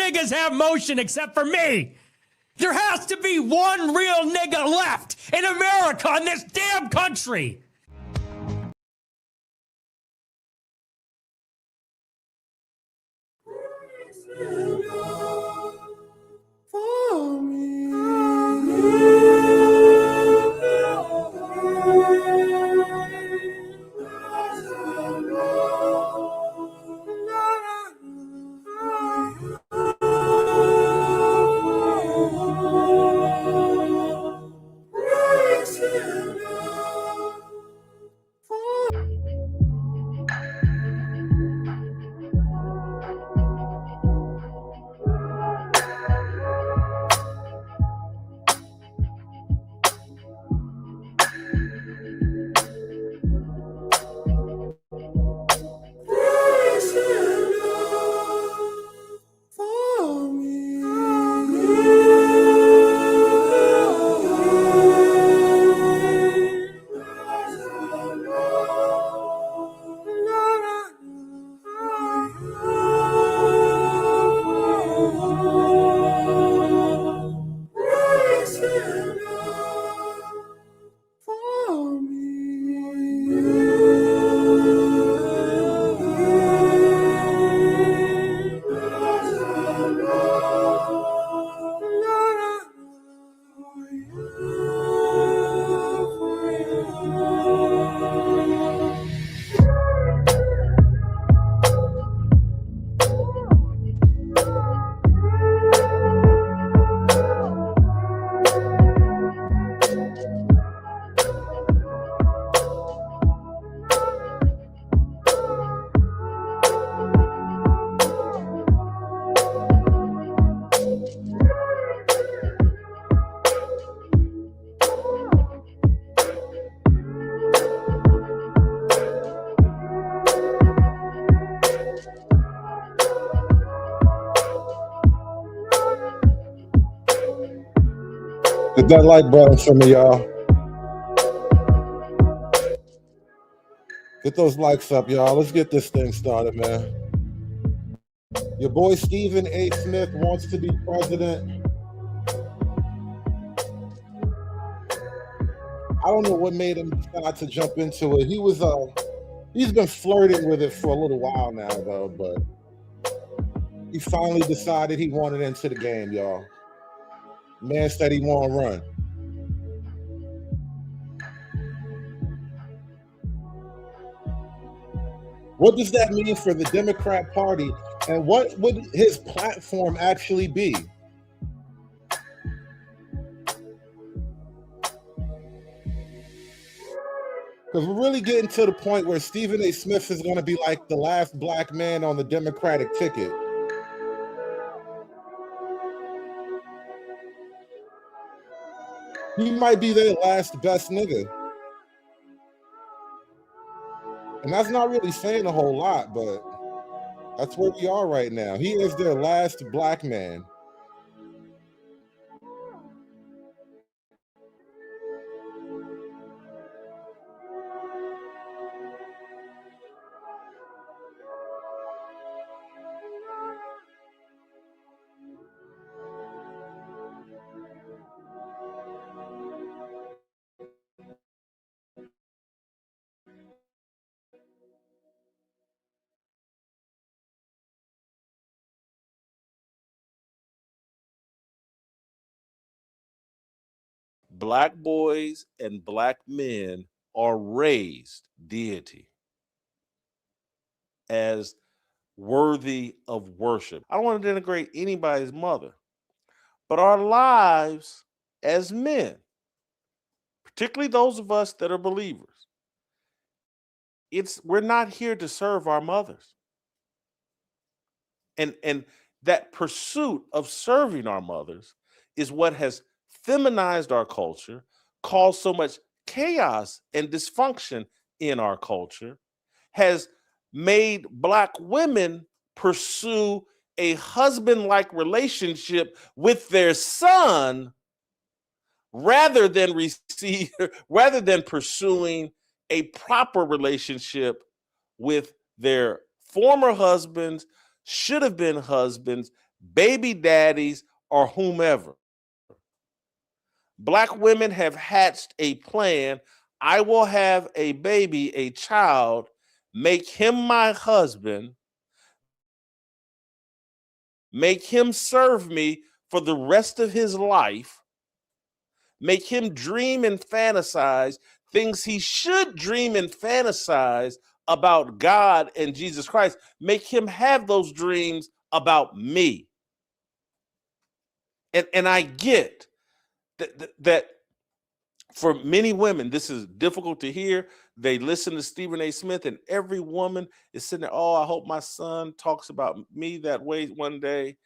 niggas have motion except for me. There has to be one real nigga left in America, in this damn country. For me. Hit that like button for me, y'all. Get those likes up, y'all. Let's get this thing started, man. Your boy Stephen A. Smith wants to be president. I don't know what made him decide to jump into it. He's been flirting with it for a little while now, though, but he finally decided he wanted into the game, y'all. Man said he want to run. What does that mean for the Democrat Party, and what would his platform actually be? Because we're really getting to the point where Stephen A. Smith is going to be like the last black man on the Democratic ticket. He might be their last best nigga. And that's not really saying a whole lot, but that's where we are right now. He is their last black man. Black boys and black men are raised deity as worthy of worship. I don't want to denigrate anybody's mother, but our lives as men, particularly those of us that are believers, we're not here to serve our mothers. And that pursuit of serving our mothers is what has feminized our culture, caused so much chaos and dysfunction in our culture, has made black women pursue a husband-like relationship with their son rather than pursuing a proper relationship with their former husbands, should have been husbands, baby daddies, or whomever. Black women have hatched a plan. I will have a baby, a child, make him my husband, make him serve me for the rest of his life, make him dream and fantasize things he should dream and fantasize about God and Jesus Christ, make him have those dreams about me. And I get that for many women, this is difficult to hear. They listen to Stephen A. Smith, and every woman is sitting there, oh, I hope my son talks about me that way one day.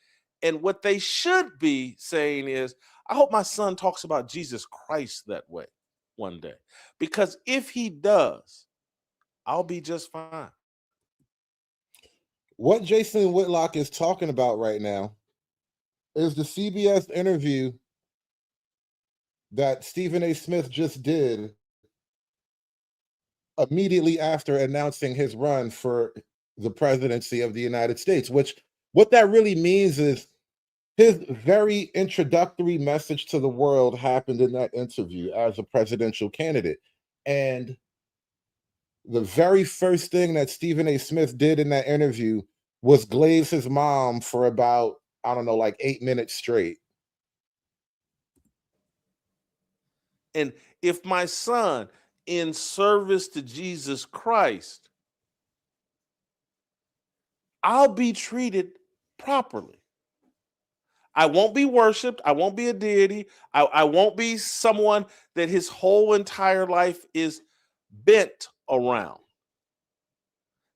And what they should be saying is, I hope my son talks about Jesus Christ that way one day. Because if he does, I'll be just fine. What Jason Whitlock is talking about right now is the CBS interview that Stephen A. Smith just did immediately after announcing his run for the presidency of the United States, which what that really means is his very introductory message to the world happened in that interview as a presidential candidate. And the very first thing that Stephen A. Smith did in that interview was glaze his mom for about, I don't know, like 8 minutes straight. And if my son, in service to Jesus Christ, I'll be treated properly. I won't be worshiped. I won't be a deity. I won't be someone that his whole entire life is bent around.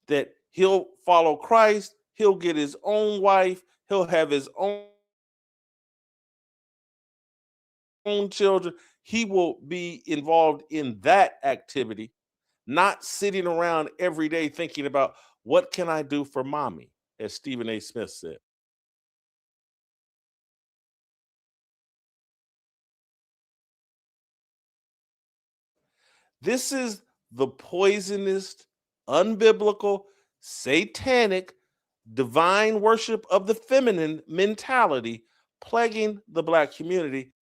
That he'll follow Christ, he'll get his own wife, he'll have his own children. He will be involved in that activity, not sitting around every day thinking about what can I do for mommy, as Stephen A. Smith said. This is the poisonous, unbiblical, satanic, divine worship of the feminine mentality plaguing the Black community.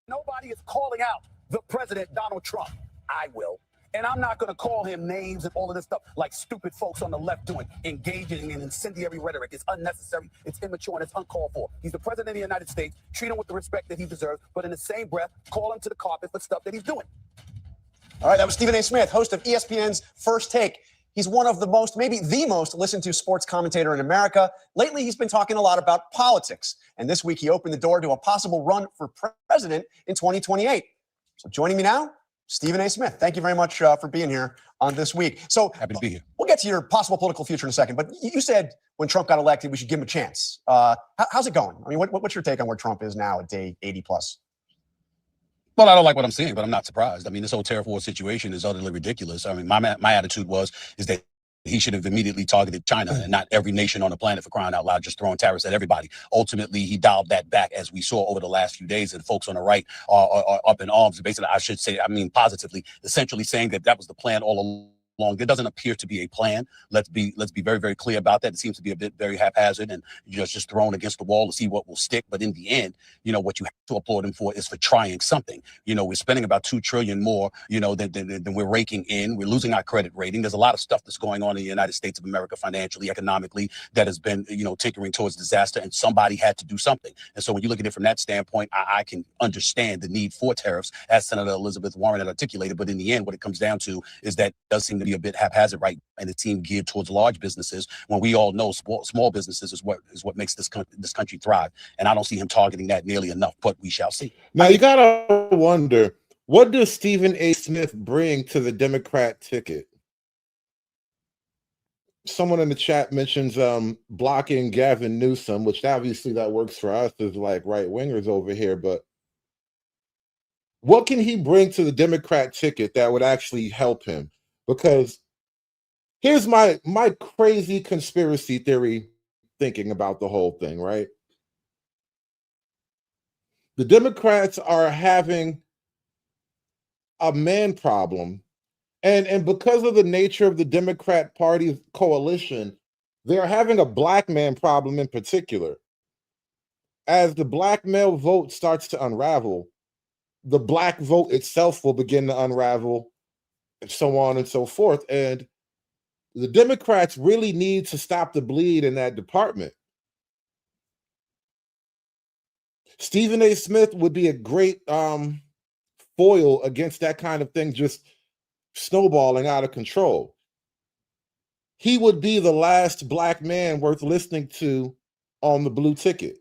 Nobody is calling out the president, Donald Trump. I will. And I'm not going to call him names and all of this stuff like stupid folks on the left doing, engaging in incendiary rhetoric. It's unnecessary, it's immature, and it's uncalled for. He's the president of the United States. Treat him with the respect that he deserves, but in the same breath, call him to the carpet for stuff that he's doing. All right, that was Stephen A. Smith, host of ESPN's First Take. He's one of the most, maybe the most listened to sports commentator in America. Lately, he's been talking a lot about politics. And this week, he opened the door to a possible run for president in 2028. So joining me now, Stephen A. Smith. Thank you very much for being here on This Week. So happy to be here. We'll get to your possible political future in a second. But you said when Trump got elected, we should give him a chance. How's it going? I mean, what's your take on where Trump is now at day 80 plus? Well, I don't like what I'm seeing, but I'm not surprised. I mean, this whole tariff war situation is utterly ridiculous. I mean, my attitude is that he should have immediately targeted China and not every nation on the planet, for crying out loud, just throwing tariffs at everybody. Ultimately, he dialed that back, as we saw over the last few days, and folks on the right are up in arms. Basically, I should say, I mean, positively, essentially saying that was the plan all along. There doesn't appear to be a plan. Let's be very, very clear about that. It seems to be a bit very haphazard and just thrown against the wall to see what will stick. But in the end, what you have to applaud him for is for trying something. We're spending about $2 trillion more, than we're raking in. We're losing our credit rating. There's a lot of stuff that's going on in the United States of America financially, economically, that has been, tinkering towards disaster, and somebody had to do something. And so when you look at it from that standpoint, I can understand the need for tariffs, as Senator Elizabeth Warren had articulated. But in the end, what it comes down to is that it does seem to be a bit haphazard, right? And a team geared towards large businesses, when we all know small businesses is what makes this country thrive. And I don't see him targeting that nearly enough, but we shall see. Now you gotta wonder, what does Stephen A. Smith bring to the Democrat ticket? Someone in the chat mentions blocking Gavin Newsom, which obviously that works for us as like right wingers over here, but what can he bring to the Democrat ticket that would actually help him? Because here's my crazy conspiracy theory thinking about the whole thing, right? The Democrats are having a man problem. And because of the nature of the Democrat Party's coalition, they're having a black man problem in particular. As the black male vote starts to unravel, the black vote itself will begin to unravel, and so on and so forth. And the Democrats really need to stop the bleed in that department. Stephen A. Smith would be a great foil against that kind of thing just snowballing out of control. He would be the last black man worth listening to on the blue ticket,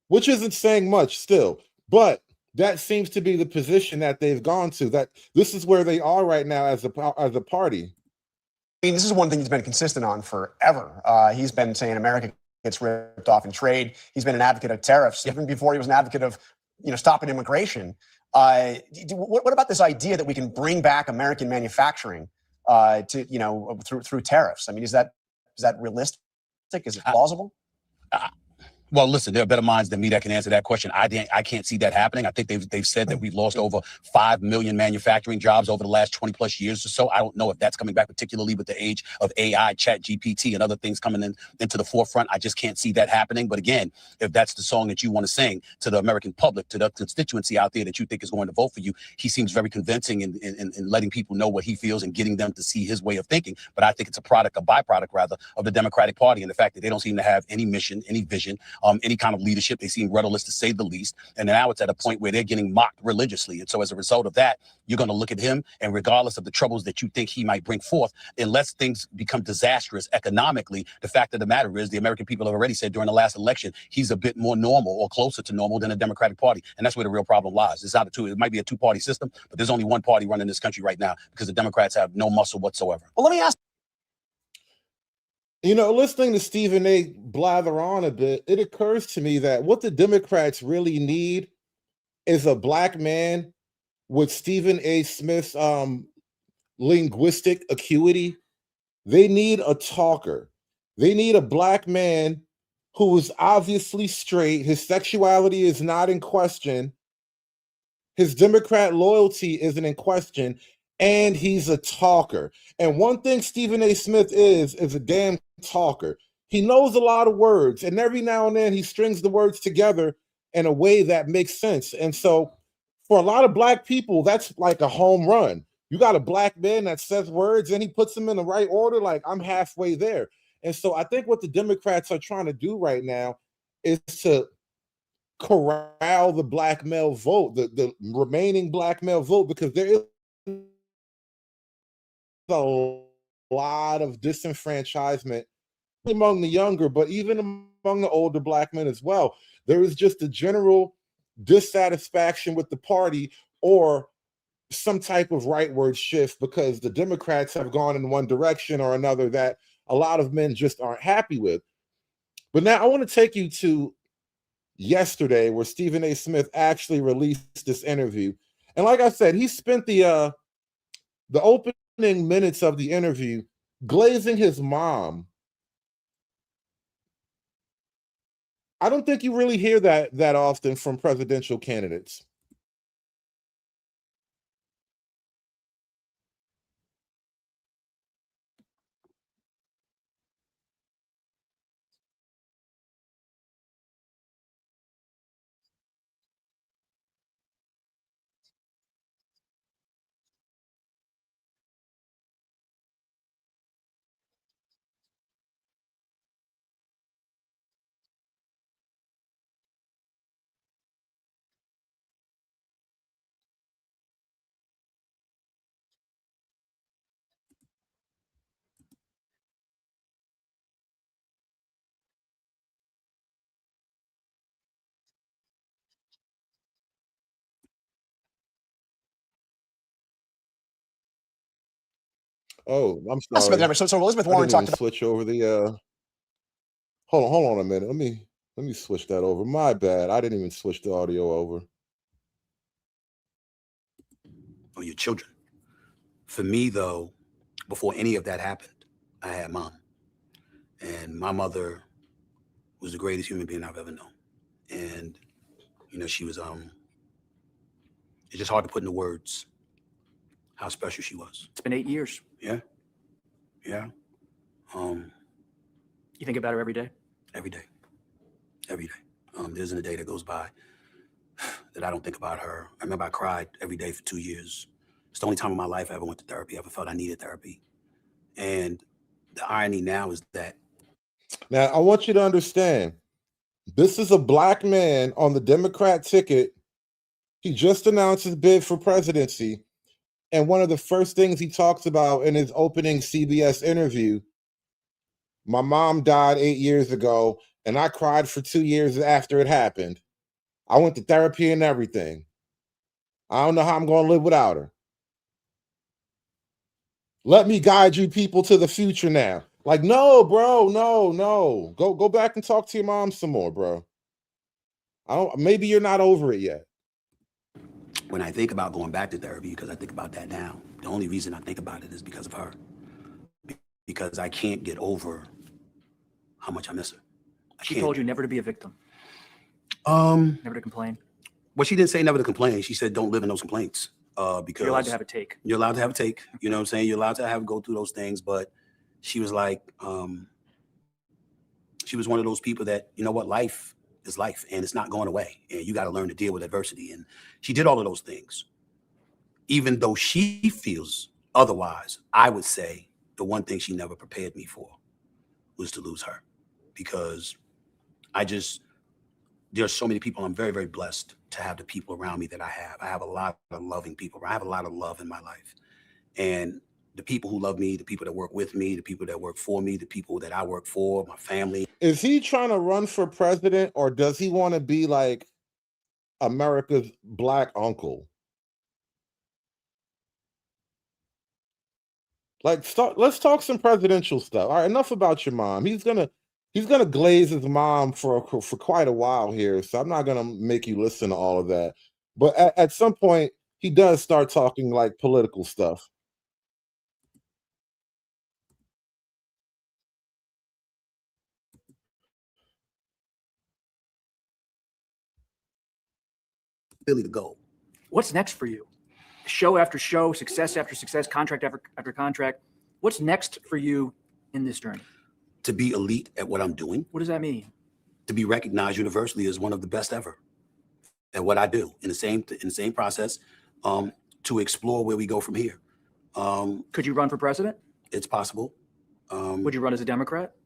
which isn't saying much still, but that seems to be the position that they've gone to, that this is where they are right now as a party. I mean, this is one thing he's been consistent on forever. He's been saying America gets ripped off in trade. He's been an advocate of tariffs, even before he was an advocate of, stopping immigration. What about this idea that we can bring back American manufacturing through tariffs? I mean, is that realistic? Is it plausible? Well, listen, there are better minds than me that can answer that question. I can't see that happening. I think they've said that we've lost over 5 million manufacturing jobs over the last 20 plus years or so. I don't know if that's coming back, particularly with the age of AI, Chat GPT, and other things coming into the forefront. I just can't see that happening. But again, if that's the song that you want to sing to the American public, to the constituency out there that you think is going to vote for you, he seems very convincing in letting people know what he feels and getting them to see his way of thinking. But I think it's a byproduct rather, of the Democratic Party and the fact that they don't seem to have any mission, any vision, any kind of leadership. They seem rudderless, to say the least. And now it's at a point where they're getting mocked religiously. And so as a result of that, you're going to look at him, and regardless of the troubles that you think he might bring forth, unless things become disastrous economically, the fact of the matter is the American people have already said during the last election, he's a bit more normal or closer to normal than the Democratic Party. And that's where the real problem lies. It might be a two-party system, but there's only one party running this country right now because the Democrats have no muscle whatsoever. Well, let me ask. Listening to Stephen A. blather on a bit, it occurs to me that what the Democrats really need is a black man with Stephen A. Smith's linguistic acuity. They need a talker. They need a black man who is obviously straight. His sexuality is not in question. His Democrat loyalty isn't in question. And he's a talker. And one thing Stephen A. Smith is a damn talker. He knows a lot of words, and every now and then he strings the words together in a way that makes sense. And so for a lot of black people, that's like a home run. You got a black man that says words and he puts them in the right order, like I'm halfway there. And so I think what the Democrats are trying to do right now is to corral the black male vote, the remaining black male vote, because there is a lot of disenfranchisement among the younger, but even among the older black men as well. There is just a general dissatisfaction with the party or some type of rightward shift because the Democrats have gone in one direction or another that a lot of men just aren't happy with. But now I want to take you to yesterday where Stephen A. Smith actually released this interview. And like I said, he spent the opening minutes of the interview glazing his mom. I don't think you really hear that often from presidential candidates. Oh, I'm sorry. So Elizabeth I Warren didn't talked even about. switch over the hold on a minute. Let me switch that over. My bad. I didn't even switch the audio over. Or your children. For me, though, before any of that happened, I had mom. And my mother was the greatest human being I've ever known. And, she was It's just hard to put into words how special she was. It's been 8 years. Yeah. Yeah. You think about her every day? Every day. Every day. There isn't a day that goes by that I don't think about her. I remember I cried every day for 2 years. It's the only time in my life I ever went to therapy. I ever felt I needed therapy. And the irony now is that. Now, I want you to understand, this is a black man on the Democrat ticket. He just announced his bid for presidency. And one of the first things he talks about in his opening CBS interview, my mom died 8 years ago, and I cried for 2 years after it happened. I went to therapy and everything. I don't know how I'm going to live without her. Let me guide you people to the future now. Like, no, bro, no. Go back and talk to your mom some more, bro. Maybe you're not over it yet. When I think about going back to therapy, because I think about that now, the only reason I think about it is because of her. Because I can't get over how much I miss her. She told you never to be a victim, never to complain. Well, she didn't say never to complain. She said don't live in those complaints. Because you're allowed to have a take. You're allowed to have a take. You know what I'm saying? You're allowed to go through those things. But she was like, she was one of those people that, you know what, life is life and it's not going away. And you got to learn to deal with adversity. And she did all of those things. Even though she feels otherwise, I would say the one thing she never prepared me for was to lose her. Because there's so many people. I'm very, very blessed to have the people around me that I have. I have a lot of loving people. I have a lot of love in my life. And the people who love me, the people that work with me, the people that work for me, the people that I work for, my family. Is he trying to run for president, or does he want to be like America's black uncle? Like, let's talk some presidential stuff. All right, enough about your mom. He's gonna glaze his mom for quite a while here, so I'm not gonna make you listen to all of that. But at some point, he does start talking like political stuff. Really the goal. What's next for you? Show after show, success after success, contract after contract. What's next for you in this journey? To be elite at what I'm doing. What does that mean? To be recognized universally as one of the best ever at what I do. In the same process, to explore where we go from here. Could you run for president? It's possible. Would you run as a Democrat?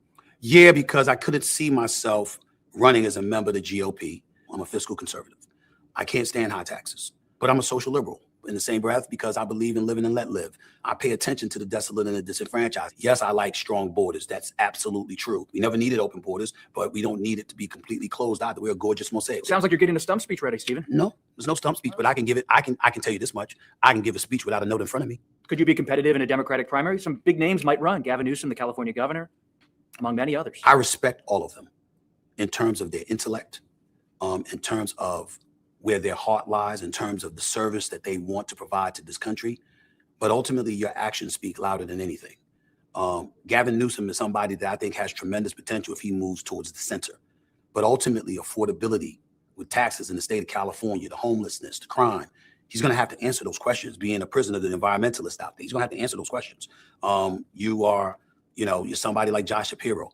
Yeah, because I couldn't see myself running as a member of the GOP. I'm a fiscal conservative. I can't stand high taxes, but I'm a social liberal in the same breath because I believe in living and let live. I pay attention to the desolate and the disenfranchised. Yes, I like strong borders. That's absolutely true. We never needed open borders, but we don't need it to be completely closed either. We're a gorgeous mosaic. Sounds like you're getting a stump speech ready, Stephen. No, there's no stump speech, but I can give it. I can tell you this much. I can give a speech without a note in front of me. Could you be competitive in a Democratic primary? Some big names might run. Gavin Newsom, the California governor, among many others. I respect all of them in terms of their intellect, in terms of where their heart lies, in terms of the service that they want to provide to this country. But ultimately, your actions speak louder than anything. Gavin Newsom is somebody that I think has tremendous potential if he moves towards the center. But ultimately, affordability with taxes in the state of California, the homelessness, the crime, he's going to have to answer those questions, being a prisoner of the environmentalist out there. He's going to have to answer those questions. You're somebody like Josh Shapiro,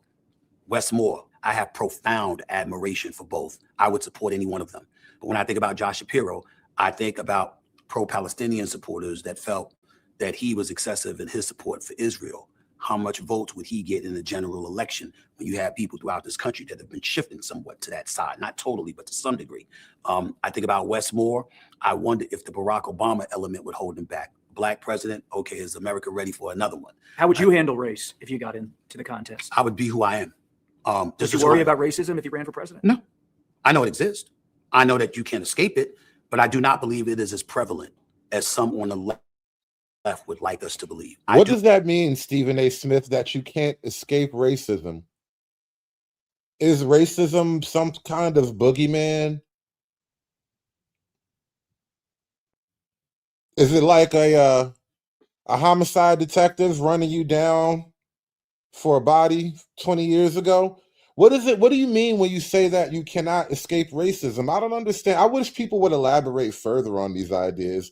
Wes Moore. I have profound admiration for both. I would support any one of them. But when I think about Josh Shapiro, I think about pro-Palestinian supporters that felt that he was excessive in his support for Israel. How much votes would he get in the general election when you have people throughout this country that have been shifting somewhat to that side? Not totally, but to some degree. I think about Wes Moore. I wonder if the Barack Obama element would hold him back. Black president, okay, is America ready for another one? How would you handle race if you got into the contest? I would be who I am. Did you worry about racism if you ran for president? No. I know it exists. I know that you can't escape it, but I do not believe it is as prevalent as some on the left would like us to believe. What does that mean, Stephen A. Smith, that you can't escape racism? Is racism some kind of boogeyman? Is it like a homicide detective running you down for a body 20 years ago? What is it? What do you mean when you say that you cannot escape racism? I don't understand. I wish people would elaborate further on these ideas.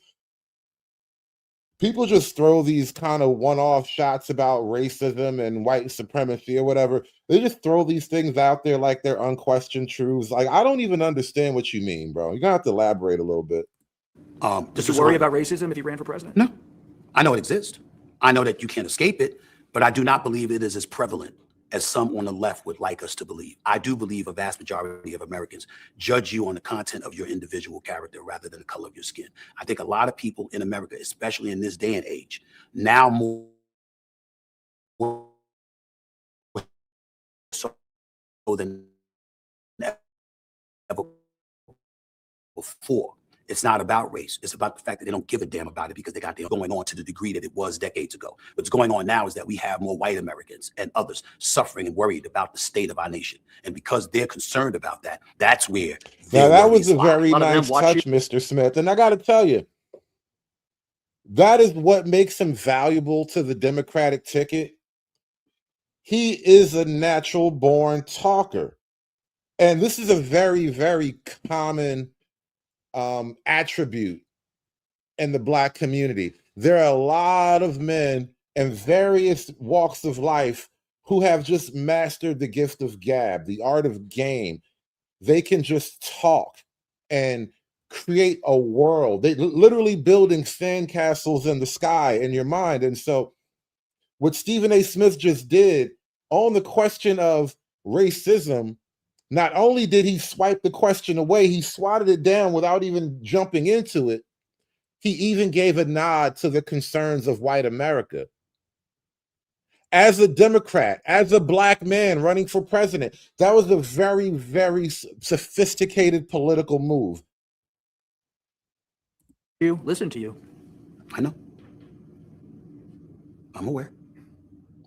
People just throw these kind of one-off shots about racism and white supremacy or whatever. They just throw these things out there like they're unquestioned truths. Like, I don't even understand what you mean, bro. You're gonna have to elaborate a little bit. Does you worry about racism if you ran for president? No, I know it exists. I know that you can't escape it, but I do not believe it is as prevalent as some on the left would like us to believe. I do believe a vast majority of Americans judge you on the content of your individual character rather than the color of your skin. I think a lot of people in America, especially in this day and age, now more so than ever before. It's not about race. It's about the fact that they don't give a damn about it because they got them going on to the degree that it was decades ago. What's going on now is that we have more white Americans and others suffering and worried about the state of our nation. And because they're concerned about that, that's where Now, that was a very lot of them nice watch touch, Mr. Smith. And I got to tell you, that is what makes him valuable to the Democratic ticket. He is a natural born talker. And this is a very, very common attribute in the Black community. There are a lot of men in various walks of life who have just mastered the gift of gab, the art of game. They can just talk and create a world. They literally building sandcastles in the sky in your mind. And so what Stephen A. Smith just did on the question of racism, not only did he swipe the question away, he swatted it down without even jumping into it. He even gave a nod to the concerns of white America. As a Democrat, as a Black man running for president, that was a very, very sophisticated political move. You listen to you. I know. I'm aware.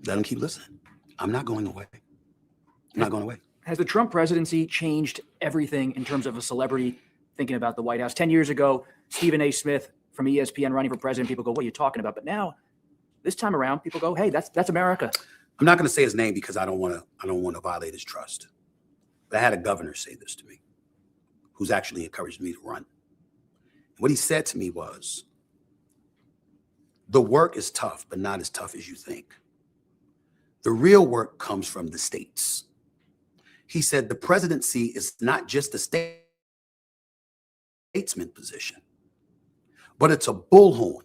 Let them keep listening. I'm not going away. I'm not going away. Has the Trump presidency changed everything in terms of a celebrity thinking about the White House? 10 years ago, Stephen A. Smith from ESPN running for president, people go, what are you talking about? But now, this time around, people go, hey, that's America. I'm not going to say his name because I don't want to violate his trust. But I had a governor say this to me, who's actually encouraged me to run. And what he said to me was, the work is tough, but not as tough as you think. The real work comes from the states. He said the presidency is not just a statesman position, but it's a bullhorn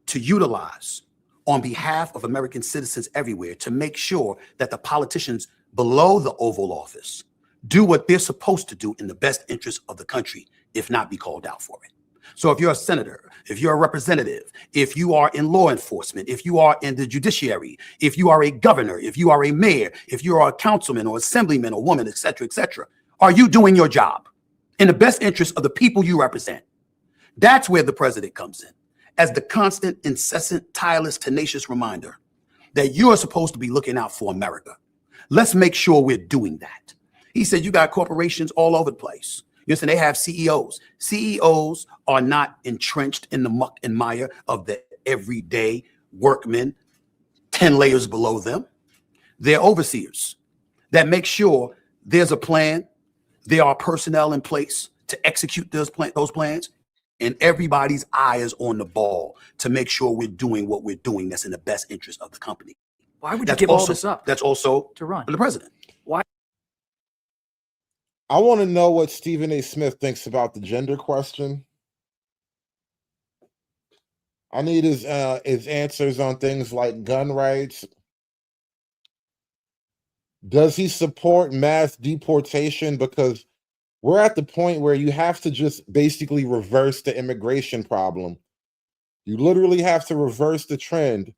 to utilize on behalf of American citizens everywhere to make sure that the politicians below the Oval Office do what they're supposed to do in the best interest of the country, if not be called out for it. So if you're a senator, if you're a representative, if you are in law enforcement, if you are in the judiciary, if you are a governor, if you are a mayor, if you are a councilman or assemblyman or woman, et cetera, are you doing your job in the best interest of the people you represent? That's where the president comes in, as the constant, incessant, tireless, tenacious reminder that you are supposed to be looking out for America. Let's make sure we're doing that. He said, you got corporations all over the place. Listen, they have CEOs. CEOs are not entrenched in the muck and mire of the everyday workmen 10 layers below them. They're overseers that make sure there's a plan, there are personnel in place to execute those plans, and everybody's eye is on the ball to make sure we're doing what we're doing that's in the best interest of the company. Why would you give all this up? That's also to run the president. Why? I want to know what Stephen A. Smith thinks about the gender question. I need his answers on things like gun rights. Does he support mass deportation? Because we're at the point where you have to just basically reverse the immigration problem. You literally have to reverse the trend.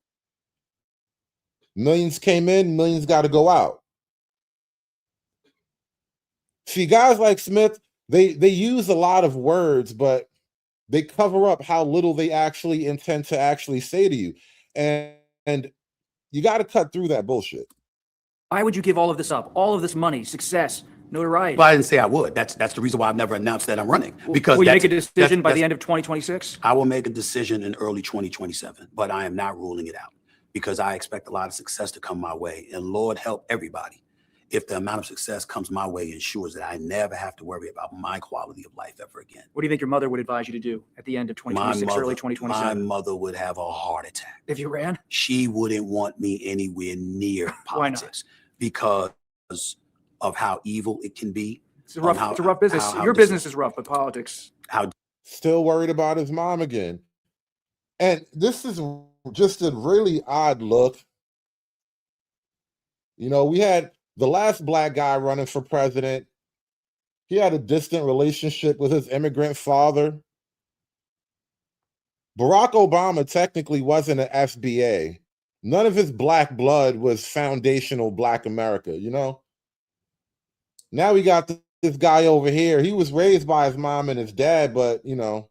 Millions came in, millions got to go out. See, guys like Smith, they use a lot of words, but they cover up how little they actually intend to actually say to you. And you got to cut through that bullshit. Why would you give all of this up? All of this money, success, notoriety? Well, I didn't say I would. That's the reason why I've never announced that I'm running. Because will you make a decision by the end of 2026? I will make a decision in early 2027, but I am not ruling it out because I expect a lot of success to come my way. And Lord help everybody if the amount of success comes my way ensures that I never have to worry about my quality of life ever again. What do you think your mother would advise you to do at the end of 2026, early 2027? My mother would have a heart attack. If you ran? She wouldn't want me anywhere near Why not? politics because of how evil it can be. It's a rough business. Your business is rough, but politics. Still worried about his mom again. And this is just a really odd look. You know, we had the last black guy running for president. He had a distant relationship with his immigrant father. Barack Obama technically wasn't an FBA. None of his black blood was foundational black America, you know? Now we got this guy over here. He was raised by his mom and his dad, but, you know,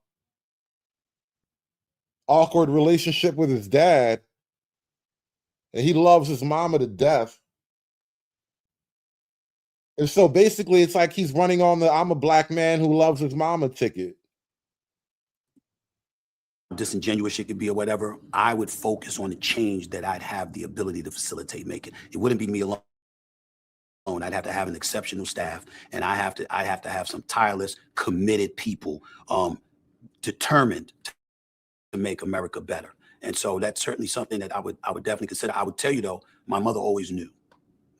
awkward relationship with his dad. And he loves his mama to death. And so basically it's like he's running on the I'm a black man who loves his mama ticket. Disingenuous it could be or whatever, I would focus on the change that I'd have the ability to facilitate making. It wouldn't be me alone. I'd have to have an exceptional staff, and I have to have some tireless, committed people determined to make America better. And so that's certainly something that I would definitely consider. I would tell you though, my mother always knew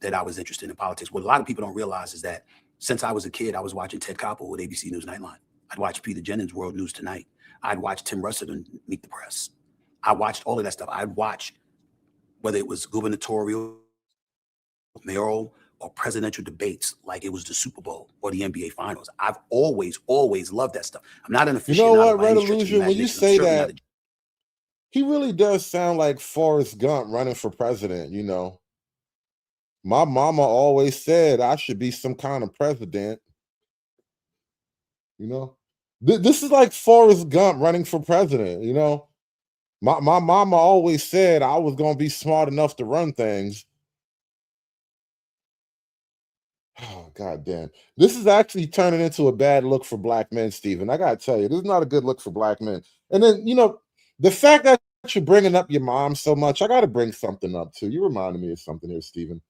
that I was interested in politics. What a lot of people don't realize is that since I was a kid, I was watching Ted Koppel with ABC News Nightline. I'd watch Peter Jennings' World News Tonight. I'd watch Tim Russert and Meet the Press. I watched all of that stuff. I'd watch whether it was gubernatorial, mayoral, or presidential debates like it was the Super Bowl or the NBA Finals. I've always loved that stuff. I'm not an aficionado. You know what, by any Red stretch of the Illusion, when you imagination. say I'm certainly that, not he really does sound like Forrest Gump running for president, you know? My mama always said I should be some kind of president. You know? This is like Forrest Gump running for president, you know? My mama always said I was going to be smart enough to run things. Oh, God damn. This is actually turning into a bad look for black men, Stephen. I got to tell you, this is not a good look for black men. And then, you know, the fact that you're bringing up your mom so much, I got to bring something up too. You reminded me of something here, Stephen.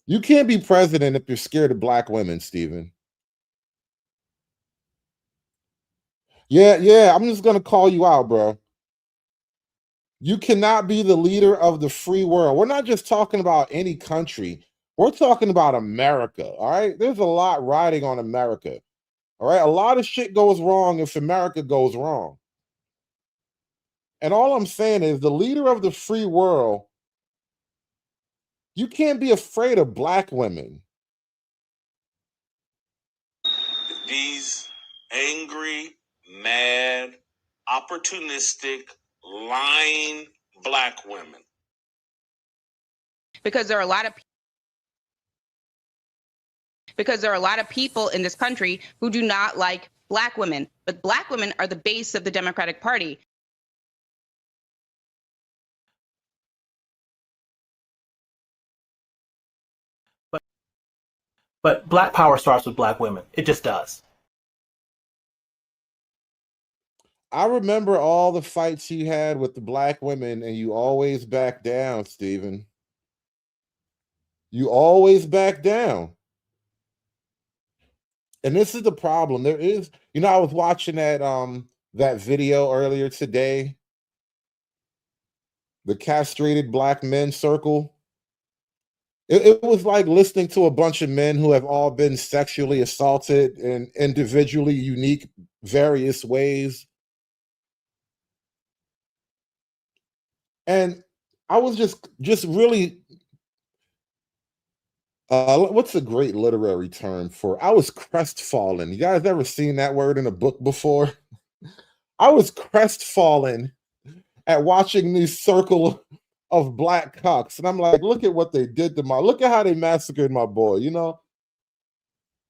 You can't be president if you're scared of black women, Stephen. Yeah, I'm just going to call you out, bro. You cannot be the leader of the free world. We're not just talking about any country. We're talking about America, all right? There's a lot riding on America, all right? A lot of shit goes wrong if America goes wrong. And all I'm saying is the leader of the free world, you can't be afraid of black women. These angry, mad, opportunistic, lying black women. Because there are a lot of people in this country who do not like black women, but black women are the base of the Democratic Party. But black power starts with black women. It just does. I remember all the fights you had with the black women, and you always back down, Stephen. You always back down. And this is the problem. There is, you know, I was watching that video earlier today, the castrated black men circle. It was like listening to a bunch of men who have all been sexually assaulted in individually unique, various ways. And I was just really, what's a great literary term for? I was crestfallen. You guys ever seen that word in a book before? I was crestfallen at watching this circle of black cocks. And I'm like, look at what they did to look at how they massacred my boy, you know?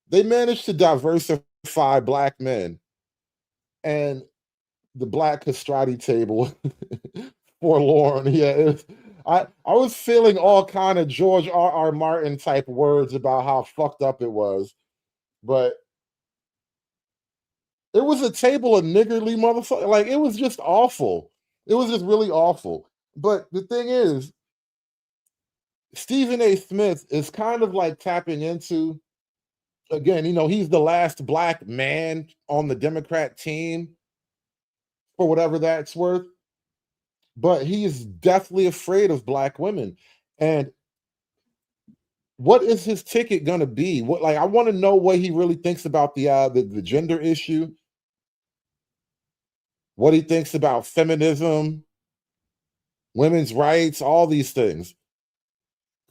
They managed to diversify black men. And the black castrati table, forlorn. Yeah, I was feeling all kind of George R.R. Martin type words about how fucked up it was. But it was a table of niggerly motherfucker. Like, it was just awful. It was just really awful. But the thing is, Stephen A. Smith is kind of like tapping into, again, he's the last black man on the Democrat team, for whatever that's worth. But he is deathly afraid of black women. And what is his ticket going to be? I want to know what he really thinks about the gender issue, what he thinks about feminism, women's rights, all these things.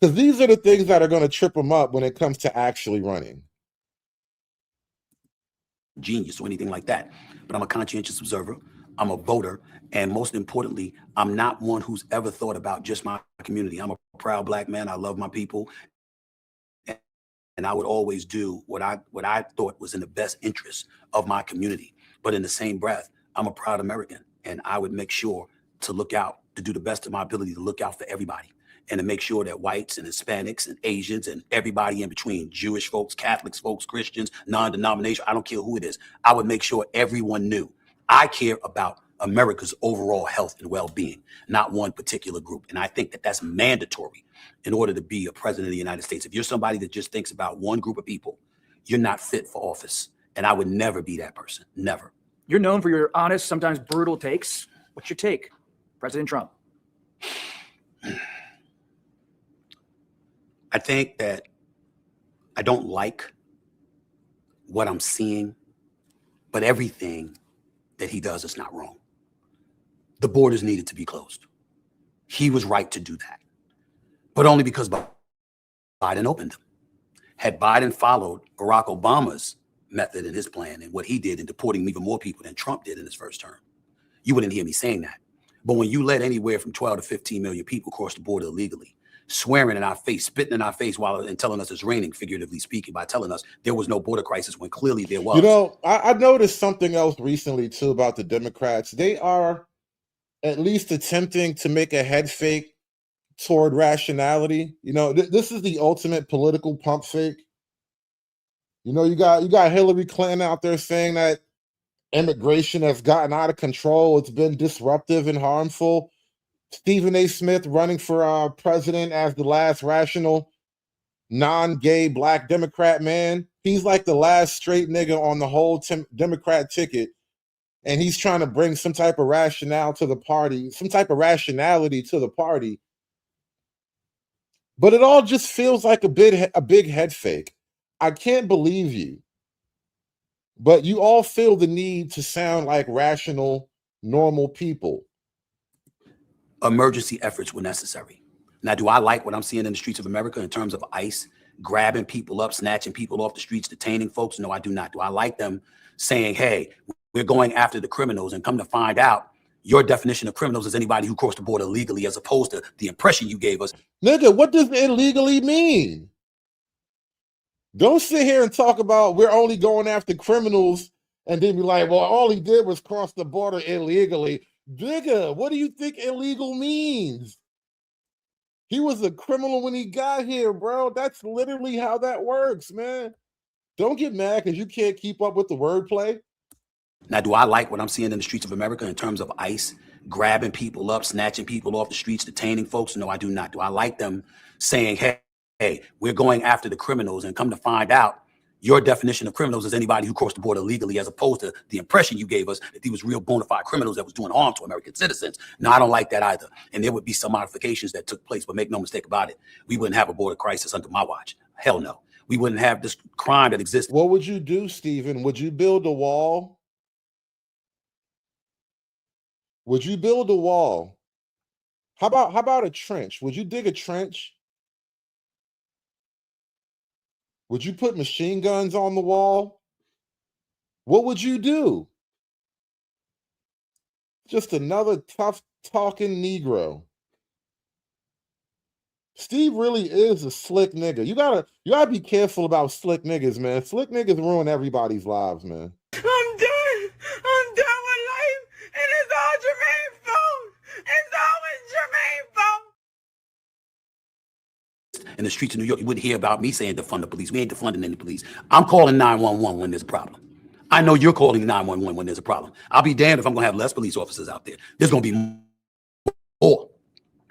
Because these are the things that are going to trip him up when it comes to actually running. Genius or anything like that. But I'm a conscientious observer. I'm a voter. And most importantly, I'm not one who's ever thought about just my community. I'm a proud black man. I love my people. And I would always do what I thought was in the best interest of my community. But in the same breath, I'm a proud American. And I would make sure to look out, to do the best of my ability to look out for everybody. And to make sure that whites and Hispanics and Asians and everybody in between, Jewish folks, Catholics folks, Christians, non-denominational, I don't care who it is, I would make sure everyone knew I care about America's overall health and well-being, not one particular group. And I think that that's mandatory in order to be a president of the United States. If you're somebody that just thinks about one group of people, you're not fit for office. And I would never be that person, never. You're known for your honest, sometimes brutal takes. What's your take, President Trump? I think that I don't like what I'm seeing, but everything that he does is not wrong. The borders needed to be closed. He was right to do that, but only because Biden opened them. Had Biden followed Barack Obama's method and his plan and what he did in deporting even more people than Trump did in his first term, you wouldn't hear me saying that. But when you let anywhere from 12 to 15 million people cross the border illegally, swearing in our face, spitting in our face and telling us it's raining, figuratively speaking, by telling us there was no border crisis when clearly there was. I noticed something else recently too about the Democrats. They are at least attempting to make a head fake toward rationality. This is the ultimate political pump fake. You got Hillary Clinton out there saying that immigration has gotten out of control. It's been disruptive and harmful. Stephen A. Smith running for president as the last rational, non-gay black Democrat man. He's like the last straight nigga on the whole Democrat ticket. And he's trying to bring some type of rationality to the party. But it all just feels like a big head fake. I can't believe you. But you all feel the need to sound like rational, normal people. Emergency efforts were necessary. Now, do I like what I'm seeing in the streets of America in terms of ICE grabbing people up, snatching people off the streets, detaining folks? No, I do not. Do I like them saying, hey, we're going after the criminals, and come to find out your definition of criminals is anybody who crossed the border illegally, as opposed to the impression you gave us? Nigga, what does illegally mean? Don't sit here and talk about we're only going after criminals and then be like, well, all he did was cross the border illegally. Nigga, what do you think illegal means? He was a criminal when he got here, bro. That's literally how that works, man. Don't get mad because you can't keep up with the wordplay. Now, do I like what I'm seeing in the streets of America in terms of ICE grabbing people up, snatching people off the streets, detaining folks? No, I do not. Do I like them saying, hey, we're going after the criminals, and come to find out your definition of criminals is anybody who crossed the border illegally, as opposed to the impression you gave us that these was real bona fide criminals that was doing harm to American citizens? No, I don't like that either. And there would be some modifications that took place, but make no mistake about it, we wouldn't have a border crisis under my watch. Hell no. We wouldn't have this crime that exists. What would you do, Stephen? Would you build a wall? Would you build a wall? How about a trench? Would you dig a trench? Would you put machine guns on the wall? What would you do? Just another tough talking Negro. Steve really is a slick nigga. You gotta be careful about slick niggas, man. Slick niggas ruin everybody's lives, man. I'm done with life, and it's all Jermaine's fault. It's always Jermaine's fault. In the streets of New York, you wouldn't hear about me saying defund the police. We ain't defunding any police. I'm calling 911 when there's a problem. I know you're calling 911 when there's a problem. I'll be damned if I'm gonna have less police officers out there. There's gonna be more.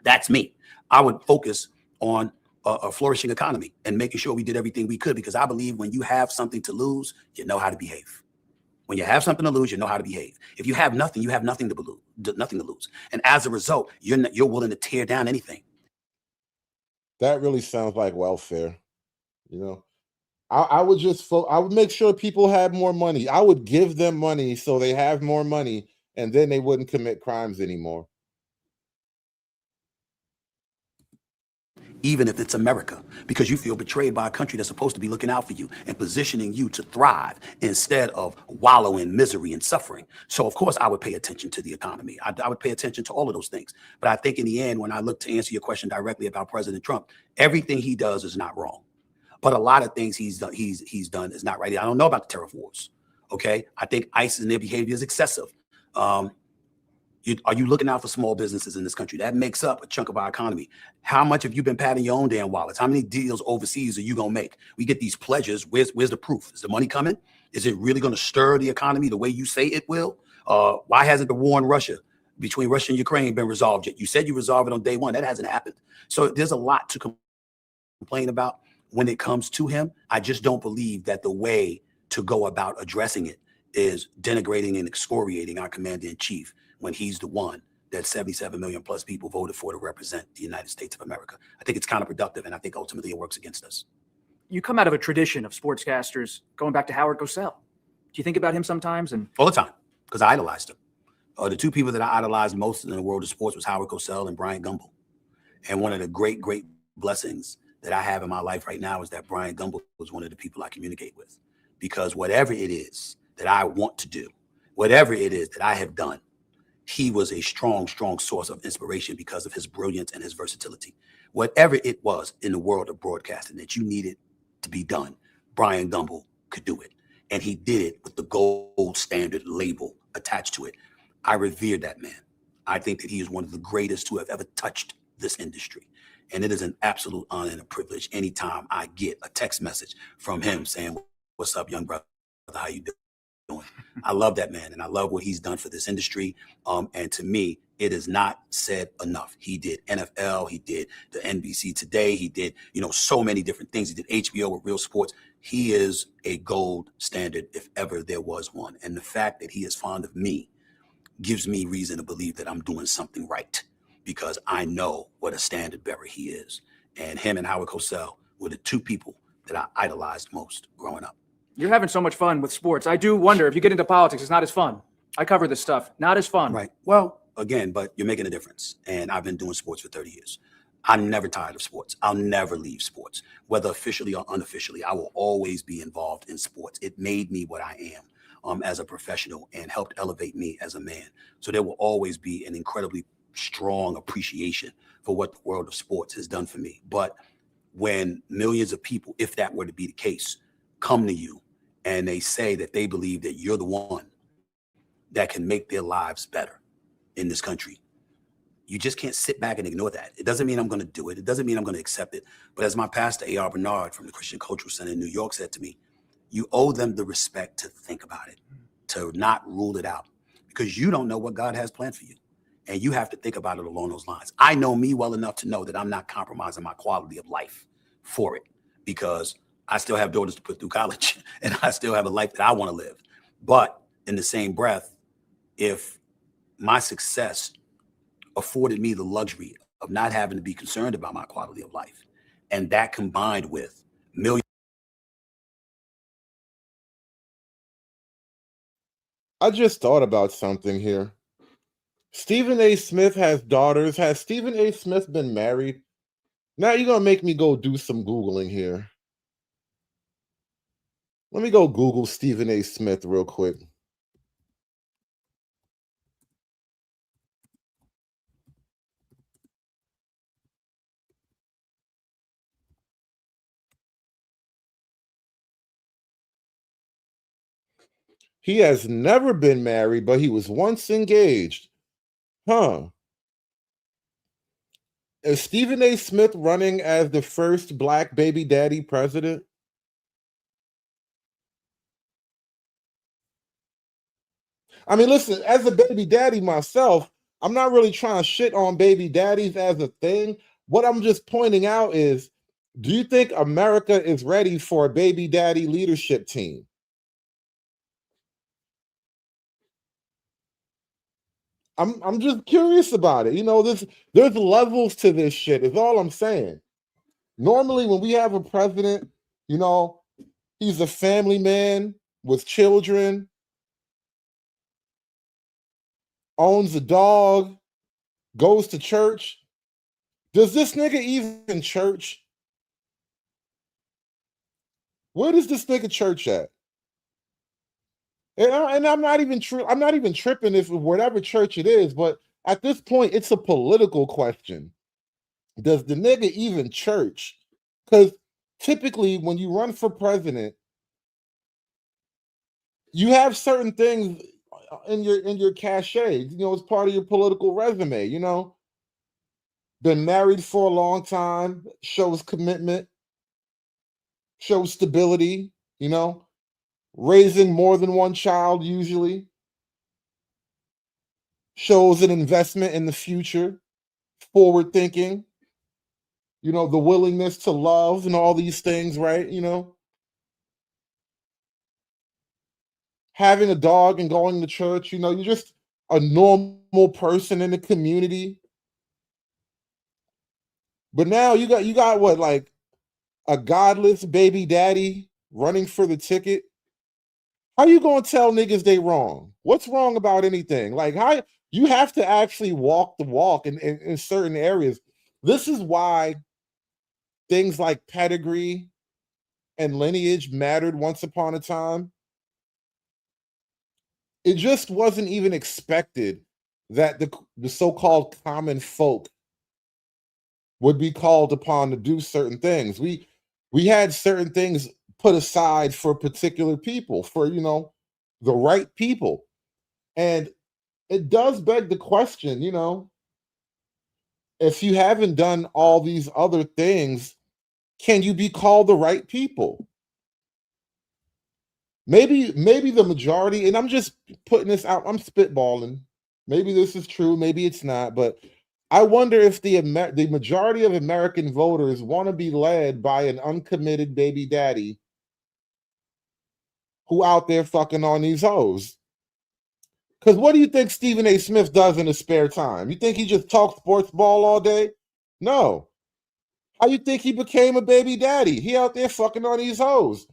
That's me. I would focus on a flourishing economy and making sure we did everything we could, because I believe when you have something to lose, you know how to behave. When you have something to lose, you know how to behave. If you have nothing, you have nothing to lose. And as a result, you're willing to tear down anything. That really sounds like welfare. You know, I would just I would make sure people had more money. I would give them money so they have more money, and then they wouldn't commit crimes anymore. Even if it's America, because you feel betrayed by a country that's supposed to be looking out for you and positioning you to thrive instead of wallow in misery and suffering. So, of course, I would pay attention to the economy. I would pay attention to all of those things. But I think in the end, when I look to answer your question directly about President Trump, everything he does is not wrong. But a lot of things he's done is not right. I don't know about the tariff wars. Okay, I think ICE and their behavior is excessive. Are you looking out for small businesses in this country? That makes up a chunk of our economy. How much have you been patting your own damn wallets? How many deals overseas are you going to make? We get these pledges. Where's the proof? Is the money coming? Is it really going to stir the economy the way you say it will? Why hasn't the war in Russia, between Russia and Ukraine, been resolved yet? You said you resolved it on day one. That hasn't happened. So there's a lot to complain about when it comes to him. I just don't believe that the way to go about addressing it is denigrating and excoriating our commander-in-chief when he's the one that 77 million plus people voted for to represent the United States of America. I think it's counterproductive, and I think ultimately it works against us. You come out of a tradition of sportscasters going back to Howard Cosell. Do you think about him sometimes? And all the time, because I idolized him. The two people that I idolized most in the world of sports was Howard Cosell and Bryant Gumbel. And one of the great, great blessings that I have in my life right now is that Bryant Gumbel was one of the people I communicate with. Because whatever it is that I want to do, whatever it is that I have done, he was a strong, strong source of inspiration because of his brilliance and his versatility. Whatever it was in the world of broadcasting that you needed to be done, Bryant Gumbel could do it. And he did it with the gold standard label attached to it. I revere that man. I think that he is one of the greatest who have ever touched this industry. And it is an absolute honor and a privilege anytime I get a text message from him saying, "What's up, young brother? How you doing?" I love that man, and I love what he's done for this industry. And to me, it is not said enough. He did NFL, he did the NBC Today, he did, so many different things. He did HBO with Real Sports. He is a gold standard if ever there was one. And the fact that he is fond of me gives me reason to believe that I'm doing something right, because I know what a standard bearer he is. And him and Howard Cosell were the two people that I idolized most growing up. you're having so much fun with sports. I do wonder if you get into politics, it's not as fun. I cover this stuff. Not as fun. Right. Well, again, but you're making a difference. And I've been doing sports for 30 years. I'm never tired of sports. I'll never leave sports, whether officially or unofficially. I will always be involved in sports. It made me what I am as a professional and helped elevate me as a man. So there will always be an incredibly strong appreciation for what the world of sports has done for me. But when millions of people, if that were to be the case, come to you and they say that they believe that you're the one that can make their lives better in this country, you just can't sit back and ignore that. It doesn't mean I'm going to do it. It doesn't mean I'm going to accept it. But as my pastor, A.R. Bernard from the Christian Cultural Center in New York said to me, you owe them the respect to think about it, to not rule it out, because you don't know what God has planned for you. And you have to think about it along those lines. I know me well enough to know that I'm not compromising my quality of life for it, because I still have daughters to put through college and I still have a life that I want to live. But in the same breath, if my success afforded me the luxury of not having to be concerned about my quality of life, and that combined with millions. I just thought about something here. Stephen A. Smith has daughters. Has Stephen A. Smith been married? Now you're going to make me go do some Googling here. Let me go Google Stephen A. Smith real quick. He has never been married, but he was once engaged. Huh. Is Stephen A. Smith running as the first black baby daddy president? I mean, listen, as a baby daddy myself, I'm not really trying to shit on baby daddies as a thing. What I'm just pointing out is Do you think America is ready for a baby daddy leadership team? I'm just curious about it. You know, there's levels to this shit, is all I'm saying. Normally, when we have a president, you know, he's a family man with children, owns a dog, goes to church. Does this nigga even church? Where does this nigga church at? And I'm not even I'm not even tripping if whatever church it is, but at this point, it's a political question. Does the nigga even church? Because typically, when you run for president, you have certain things in your cachet. You know, it's part of your political resume. You know, been married for a long time, shows commitment, shows stability. You know, raising more than one child usually shows an investment in the future, forward thinking, you know, the willingness to love and all these things, right? You know, having a dog and going to church, you know, you're just a normal person in the community. But now you got what, like a godless baby daddy running for the ticket? How you gonna tell niggas they wrong? What's wrong about anything? Like, how you have to actually walk the walk in certain areas. This is why things like pedigree and lineage mattered once upon a time. It just wasn't even expected that the so-called common folk would be called upon to do certain things. We had certain things put aside for particular people, for, you know, the right people. And it does beg the question, you know, if you haven't done all these other things, can you be called the right people? Maybe the majority, and I'm just putting this out, I'm spitballing. Maybe this is true, maybe it's not, but I wonder if the majority of American voters want to be led by an uncommitted baby daddy who out there fucking on these hoes. Because what do you think Stephen A. Smith does in his spare time? You think he just talks sports ball all day? No. How you think he became a baby daddy? He out there fucking on these hoes.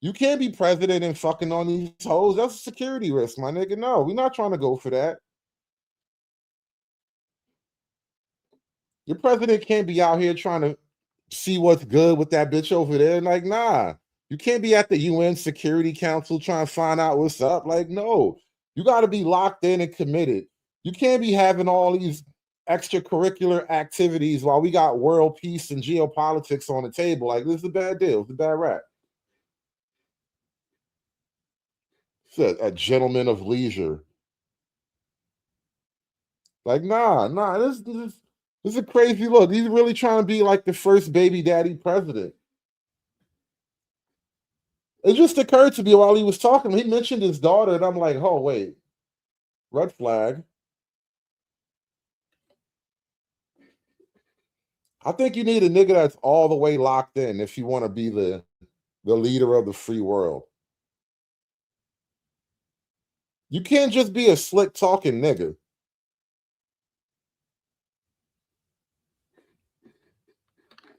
You can't be president and fucking on these hoes. That's a security risk, my nigga. No, we're not trying to go for that. Your president can't be out here trying to see what's good with that bitch over there. Like, nah. You can't be at the UN Security Council trying to find out what's up. Like, no. You got to be locked in and committed. You can't be having all these extracurricular activities while we got world peace and geopolitics on the table. Like, this is a bad deal. It's a bad rap. It's a gentleman of leisure. Like, nah, this is a crazy look. He's really trying to be like the first baby daddy president. It just occurred to me while he was talking. He mentioned his daughter, and I'm like, oh, wait. Red flag. I think you need a nigga that's all the way locked in if you want to be the leader of the free world. You can't just be a slick talking nigga.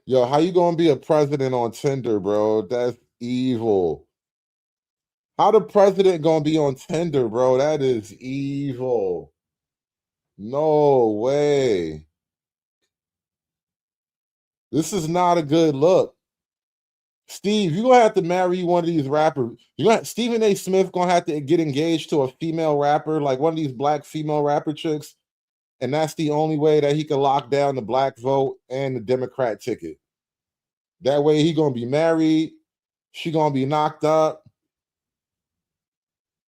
Yo, how you gonna be a president on Tinder, bro? That's evil. How the president gonna be on Tinder, bro? That is evil. No way. This is not a good look. Steve, you're gonna have to marry one of these rappers. Stephen A. Smith gonna have to get engaged to a female rapper, like one of these black female rapper chicks. And that's the only way that he can lock down the black vote and the Democrat ticket. That way he gonna be married, she gonna be knocked up.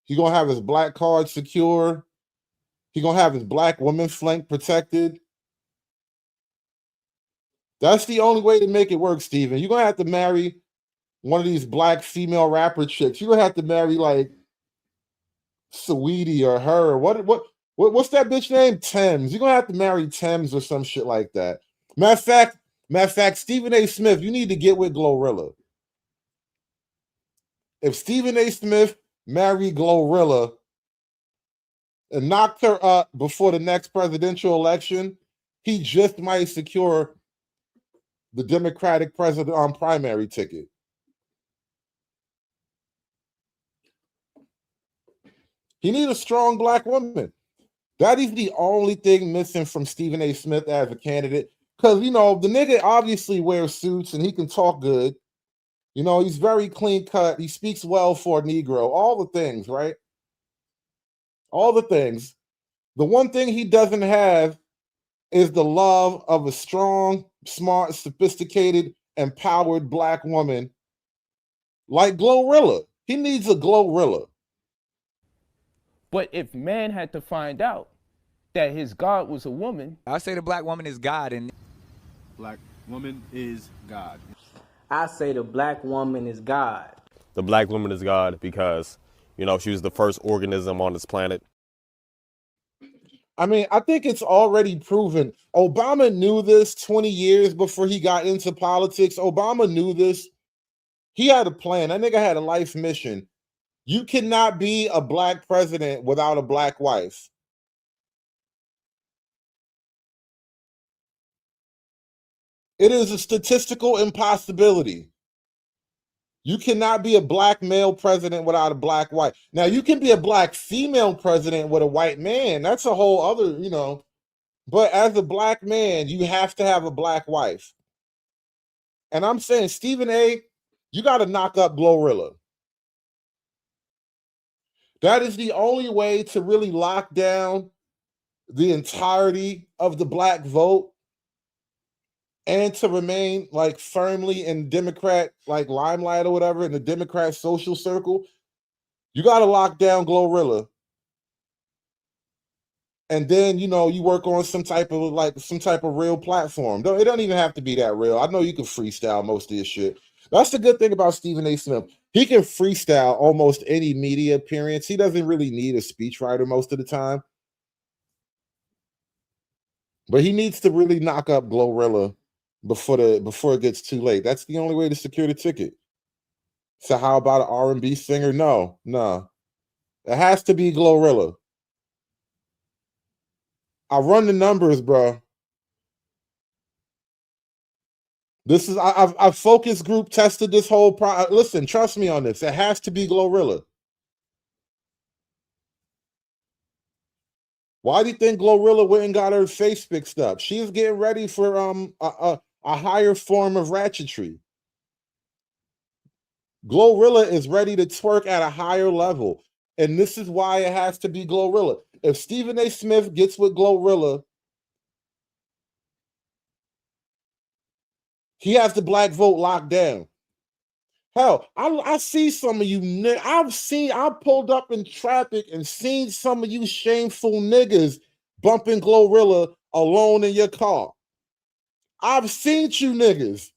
He gonna have his black card secure. He gonna have his black woman flank protected. That's the only way to make it work, Steven. You're gonna have to marry one of these black female rapper chicks. You're gonna have to marry like Saweetie or her. What's that bitch name? Thames. You're gonna have to marry Thames or some shit like that. Matter of fact, Matter of fact, Stephen A. Smith, you need to get with Glorilla. If Stephen A. Smith married Glorilla and knocked her up before the next presidential election, he just might secure the Democratic president on primary ticket. He needs a strong black woman. That is the only thing missing from Stephen A. Smith as a candidate. Because, you know, the nigga obviously wears suits and he can talk good. You know, he's very clean cut. He speaks well for a Negro. All the things, right? All the things. The one thing he doesn't have is the love of a strong, smart, sophisticated, empowered black woman like Glorilla. He needs a Glorilla. But if man had to find out that his God was a woman, I say the black woman is God, and black woman is God. I say the black woman is God. The black woman is God because, you know, she was the first organism on this planet. I mean, I think it's already proven. Obama knew this 20 years before he got into politics. Obama knew this. He had a plan. That nigga had a life mission. You cannot be a black president without a black wife. It is a statistical impossibility. You cannot be a black male president without a black wife. Now, you can be a black female president with a white man. That's a whole other, you know. But as a black man, you have to have a black wife. And I'm saying, Stephen A., you got to knock up Glorilla. That is the only way to really lock down the entirety of the black vote and to remain like firmly in Democrat like limelight or whatever in the Democrat social circle. You got to lock down Glorilla. And then, you know, you work on some type of real platform. It don't even have to be that real. I know you can freestyle most of your shit. That's the good thing about Stephen A. Smith. He can freestyle almost any media appearance. He doesn't really need a speechwriter most of the time. But he needs to really knock up Glorilla before it gets too late. That's the only way to secure the ticket. So how about an R&B singer? No. It has to be Glorilla. I run the numbers, bro. This is I've focus group tested this whole listen, trust me on this. It has to be Glorilla. Why do you think Glorilla went and got her face fixed up? She's getting ready for a higher form of ratchetry. Glorilla is ready to twerk at a higher level. And this is why it has to be Glorilla. If Stephen A. Smith gets with Glorilla, he has the black vote locked down. Hell, I see some of you. I pulled up in traffic and seen some of you shameful niggas bumping Glorilla alone in your car. I've seen you niggas.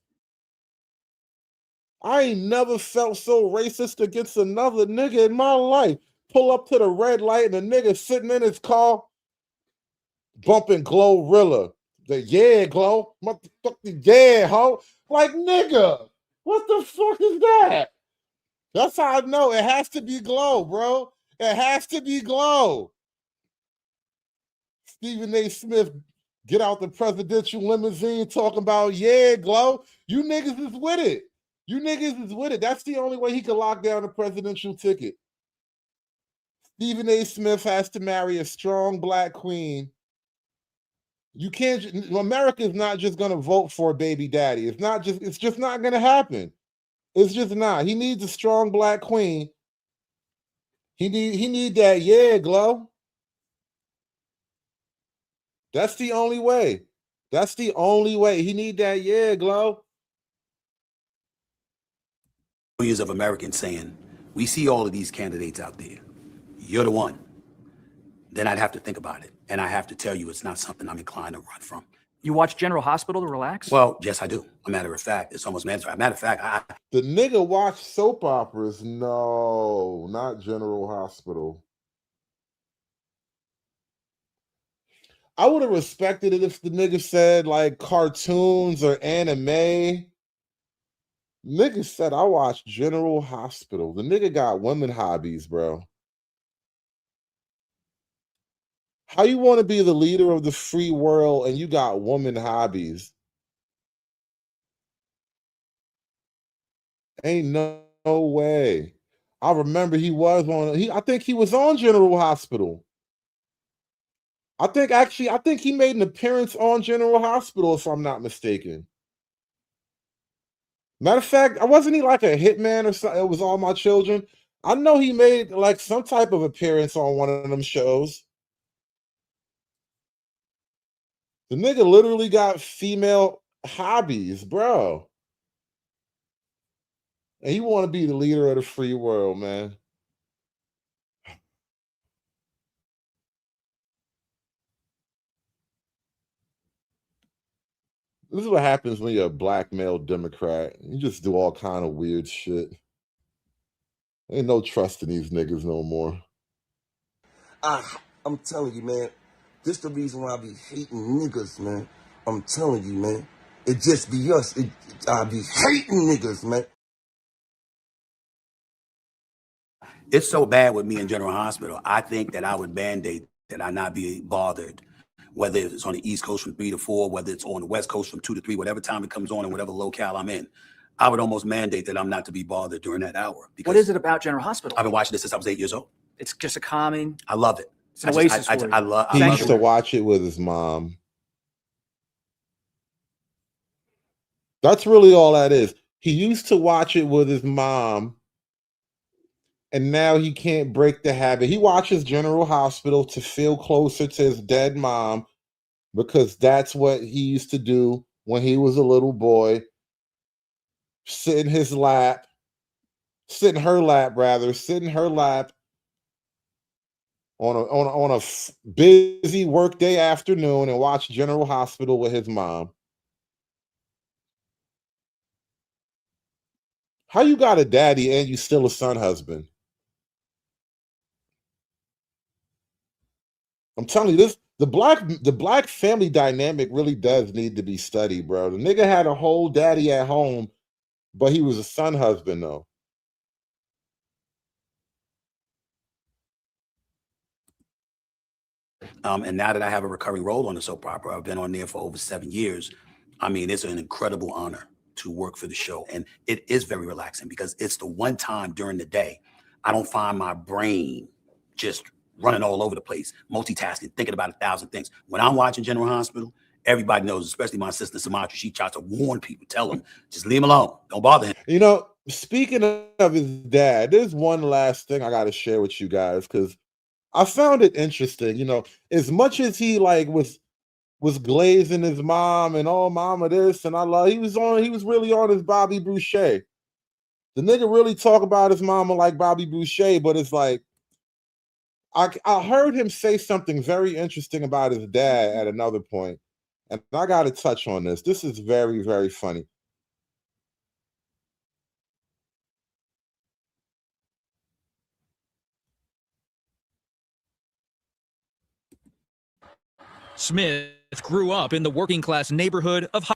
I ain't never felt so racist against another nigga in my life. Pull up to the red light and a nigga sitting in his car bumping Glorilla. Yeah, Glow. Motherfucking yeah, ho. Like, nigga, what the fuck is that? That's how I know. It has to be Glow, bro. It has to be Glow. Stephen A. Smith, get out the presidential limousine talking about, yeah, Glow. You niggas is with it. You niggas is with it. That's the only way he can lock down a presidential ticket. Stephen A. Smith has to marry a strong black queen. You can't. America is not just going to vote for a baby daddy. It's just not going to happen. It's just not. He needs a strong black queen. He need that. Yeah, Glow. That's the only way. That's the only way. He need that. Yeah, Glow. Millions of Americans saying, we see all of these candidates out there. You're the one. Then I'd have to think about it. And I have to tell you, it's not something I'm inclined to run from. You watch General Hospital to relax? Well, yes, I do. A matter of fact, it's almost mandatory. Matter of fact, the nigga watch soap operas. No, not General Hospital. I would have respected it if the nigga said like cartoons or anime. Nigga said I watched General Hospital. The nigga got women hobbies, bro. How you want to be the leader of the free world and you got woman hobbies? Ain't no way. I remember he was on. I think he was on General Hospital. I think he made an appearance on General Hospital, if I'm not mistaken. Matter of fact, wasn't he like a hitman or something? It was All My Children. I know he made like some type of appearance on one of them shows. The nigga literally got female hobbies, bro. And he want to be the leader of the free world, man. This is what happens when you're a black male Democrat. You just do all kind of weird shit. Ain't no trust in these niggas no more. I'm telling you, man. This the reason why I be hating niggas, man. I'm telling you, man. It just be us. I be hating niggas, man. It's so bad with me in General Hospital. I think that I would mandate that I not be bothered, whether it's on the East Coast from 3 to 4, whether it's on the West Coast from 2 to 3, whatever time it comes on and whatever locale I'm in. I would almost mandate that I'm not to be bothered during that hour. What is it about General Hospital? I've been watching this since I was 8 years old. It's just a calming. I love it. It's an oasis for you. I love He used it. to watch it with his mom. That's really all that is. He used to watch it with his mom, and now he can't break the habit. He watches General Hospital to feel closer to his dead mom because that's what he used to do when he was a little boy. Sit in her lap, on a busy workday afternoon and watch General Hospital with his mom. How you got a daddy and you still a son husband? I'm telling you, the black family dynamic really does need to be studied, bro. The nigga had a whole daddy at home, but he was a son husband though. And now that I have a recurring role on the soap opera, I've been on there for over 7 years. I mean, it's an incredible honor to work for the show. And it is very relaxing because it's the one time during the day I don't find my brain just running all over the place, multitasking, thinking about 1,000 things. When I'm watching General Hospital, everybody knows, especially my sister Sumatra, she tries to warn people, tell them, just leave him alone. Don't bother him. You know, speaking of his dad, there's one last thing I got to share with you guys because I found it interesting. You know, as much as he like was glazing his mom and oh mama this and he was really on his Bobby Boucher. The nigga really talk about his mama like Bobby Boucher, but it's like I heard him say something very interesting about his dad at another point, and I got to touch on this. This is very, very funny. Smith grew up in the working-class neighborhood of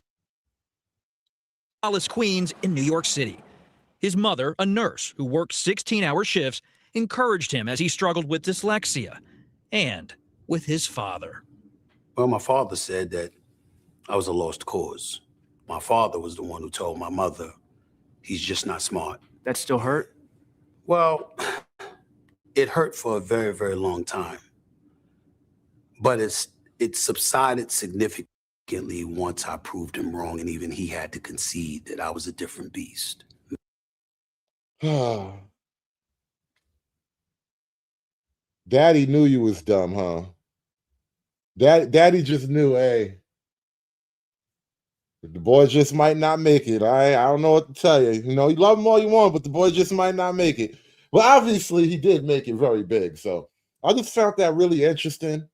Hollis, Queens in New York City. His mother, a nurse who worked 16-hour shifts, encouraged him as he struggled with dyslexia and with his father. Well, my father said that I was a lost cause. My father was the one who told my mother, he's just not smart. That still hurt? Well, it hurt for a very, very long time. But it subsided significantly once I proved him wrong, and even he had to concede that I was a different beast. Daddy knew you was dumb, huh? Daddy just knew, hey, the boy just might not make it. I don't know what to tell you. You know, you love him all you want, but the boy just might not make it. But obviously, he did make it very big. So I just found that really interesting.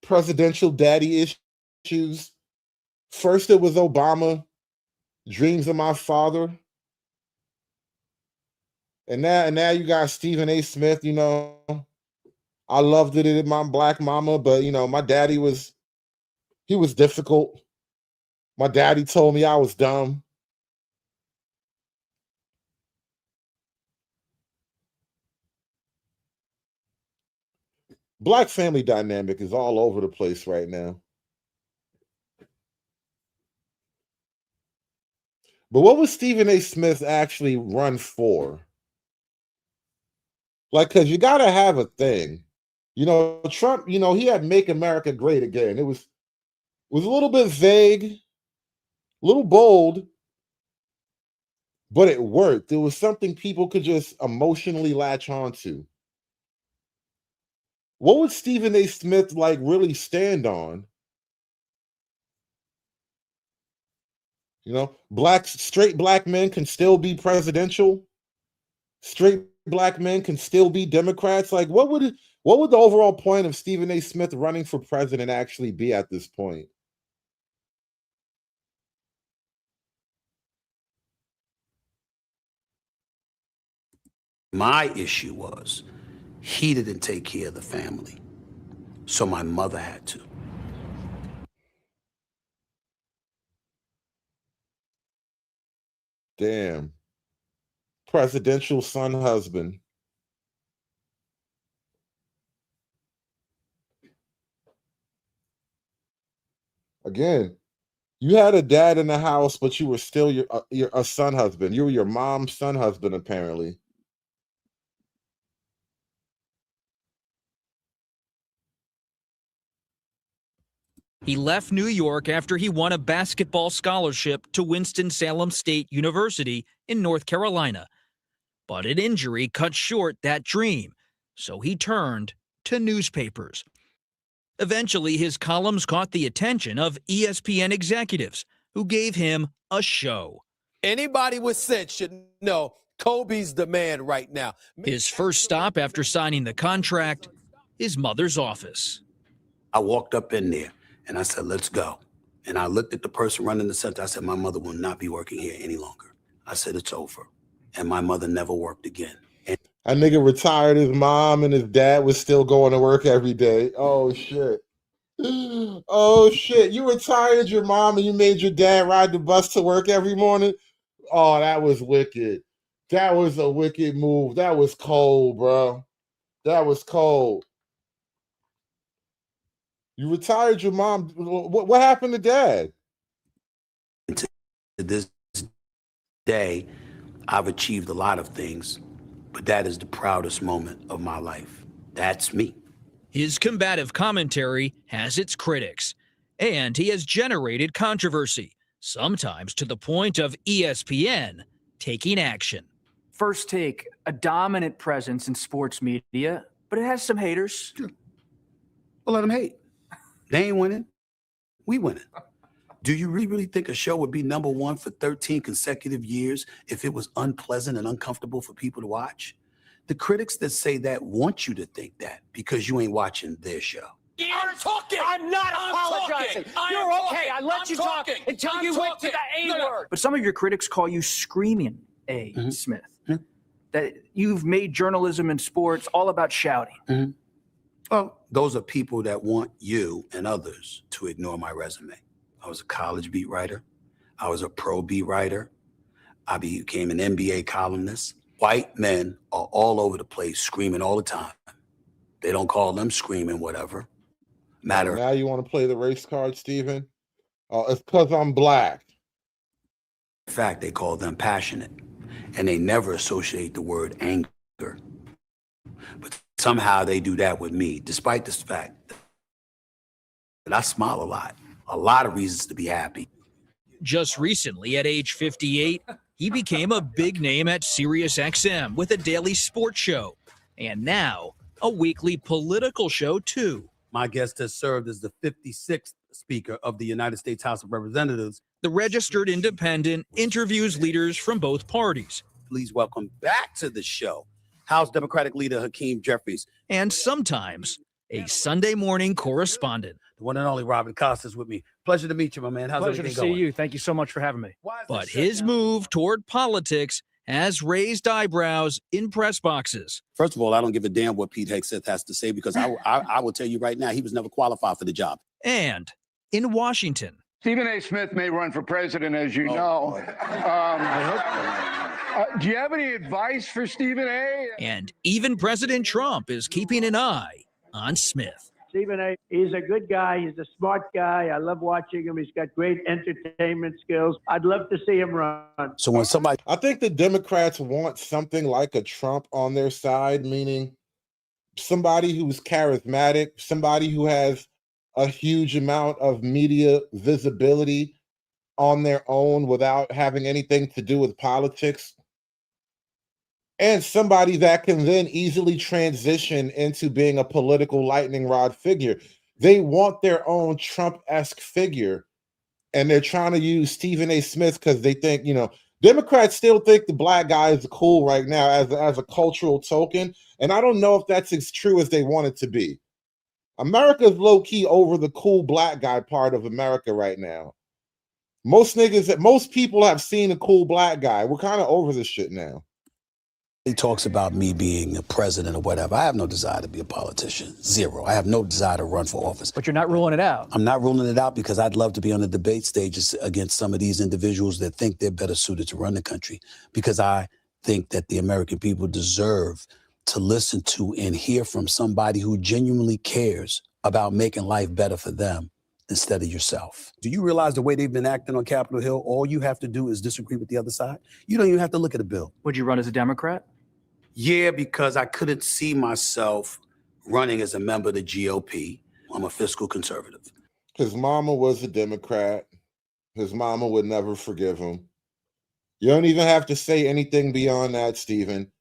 Presidential daddy issues. First, it was Obama, dreams of my father. And now you got Stephen A. Smith, you know. I loved it in my black mama, but you know, my daddy was difficult. My daddy told me I was dumb. Black family dynamic is all over the place right now. But what would Stephen A. Smith actually run for? Like, because you got to have a thing. You know, Trump, you know, he had Make America Great Again. It was a little bit vague, a little bold, but it worked. It was something people could just emotionally latch onto. What would Stephen A. Smith like really stand on? You know, straight black men can still be presidential. Straight black men can still be Democrats. Like, what would the overall point of Stephen A. Smith running for president actually be at this point? My issue was he didn't take care of the family, so my mother had to. Damn. Presidential son husband. Again, you had a dad in the house, but you were still your son husband. You were your mom's son husband, apparently. He left New York after he won a basketball scholarship to Winston-Salem State University in North Carolina. But an injury cut short that dream, so he turned to newspapers. Eventually, his columns caught the attention of ESPN executives, who gave him a show. Anybody with sense should know Kobe's the man right now. His first stop after signing the contract, his mother's office. I walked up in there and I said, let's go. And I looked at the person running the center. I said, my mother will not be working here any longer. I said, it's over. And my mother never worked again. A nigga retired his mom and his dad was still going to work every day. Oh, shit. Oh, shit. You retired your mom and you made your dad ride the bus to work every morning? Oh, that was wicked. That was a wicked move. That was cold, bro. That was cold. You retired your mom. What happened to dad? To this day, I've achieved a lot of things, but that is the proudest moment of my life. That's me. His combative commentary has its critics, and he has generated controversy, sometimes to the point of ESPN taking action. First Take, a dominant presence in sports media, but it has some haters. Sure. Well, let them hate. They ain't winning. We winning. Do you really think a show would be #1 for 13 consecutive years if it was unpleasant and uncomfortable for people to watch? The critics that say that want you to think that because you ain't watching their show. I'm talking. I'm not apologizing. You're okay. I let you talk until you went to the A word. But some of your critics call you Screaming A. Smith. That you've made journalism and sports all about shouting. Well, those are people that want you and others to ignore my resume. I was a college beat writer. I was a pro beat writer. I became an NBA columnist. White men are all over the place screaming all the time. They don't call them screaming whatever. Now you want to play the race card, Stephen? It's because I'm black. In fact, they call them passionate. And they never associate the word anger. But somehow they do that with me, despite the fact that I smile a lot. A lot of reasons to be happy. Just recently, at age 58, he became a big name at SiriusXM with a daily sports show. And now, a weekly political show, too. My guest has served as the 56th Speaker of the United States House of Representatives. The Registered Independent interviews leaders from both parties. Please welcome back to the show, House Democratic Leader Hakeem Jeffries. And sometimes, a Sunday morning correspondent. The one and only Robin Costas with me. Pleasure to meet you, my man. How's Pleasure everything to going? see you. Thank you so much for having me. But his move toward politics has raised eyebrows in press boxes. First of all, I don't give a damn what Pete Hegseth has to say because I will tell you right now, he was never qualified for the job. And in Washington, Stephen A. Smith may run for president, as you know. Do you have any advice for Stephen A.? and even President Trump is keeping an eye on Smith. Stephen A. He's a good guy. He's a smart guy. I love watching him. He's got great entertainment skills. I'd love to see him run. So when somebody, I think the Democrats want something like a Trump on their side, meaning somebody who's charismatic, somebody who has a huge amount of media visibility on their own without having anything to do with politics, and somebody that can then easily transition into being a political lightning rod figure. They want their own Trump-esque figure, and they're trying to use Stephen A. Smith because they think, Democrats still think the black guy is cool right now as a cultural token, and I don't know if that's as true as they want it to be. America's low-key over the cool black guy part of America right now. Most people have seen a cool black guy. We're kind of over this shit now. he talks about me being a president or whatever, I have no desire to be a politician. Zero. I have no desire to run for office. But you're not ruling it out. I'm not ruling it out because I'd love to be on the debate stages against some of these individuals that think they're better suited to run the country, because I think that the American people deserve to listen to and hear from somebody who genuinely cares about making life better for them instead of yourself. Do you realize the way they've been acting on Capitol Hill? All you have to do is disagree with the other side. You don't even have to look at a bill. Would you run as a Democrat? Yeah, because I couldn't see myself running as a member of the GOP. I'm a fiscal conservative. His mama was a Democrat. His mama would never forgive him. You don't even have to say anything beyond that, Stephen.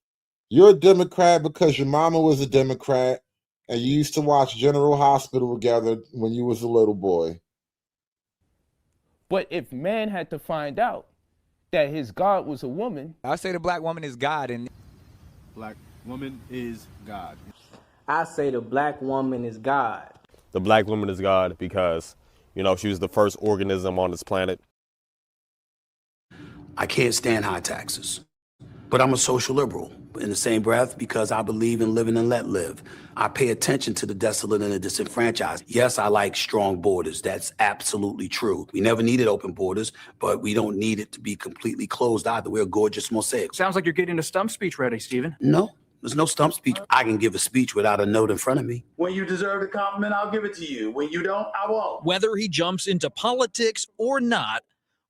You're a Democrat because your mama was a Democrat and you used to watch General Hospital together when you was a little boy. But if man had to find out that his God was a woman, I say the black woman is God, and Black woman is God. I say the black woman is God. The black woman is God because, you know, she was the first organism on this planet. I can't stand high taxes, but I'm a social liberal in the same breath because I believe in living and let live. I pay attention to the desolate and the disenfranchised. Yes, I like strong borders. That's absolutely true. We never needed open borders, but we don't need it to be completely closed either. We're a gorgeous mosaic. Sounds like you're getting a stump speech ready, Stephen. No, there's no stump speech. I can give a speech without a note in front of me. When you deserve the compliment, I'll give it to you. When you don't, I won't. Whether he jumps into politics or not,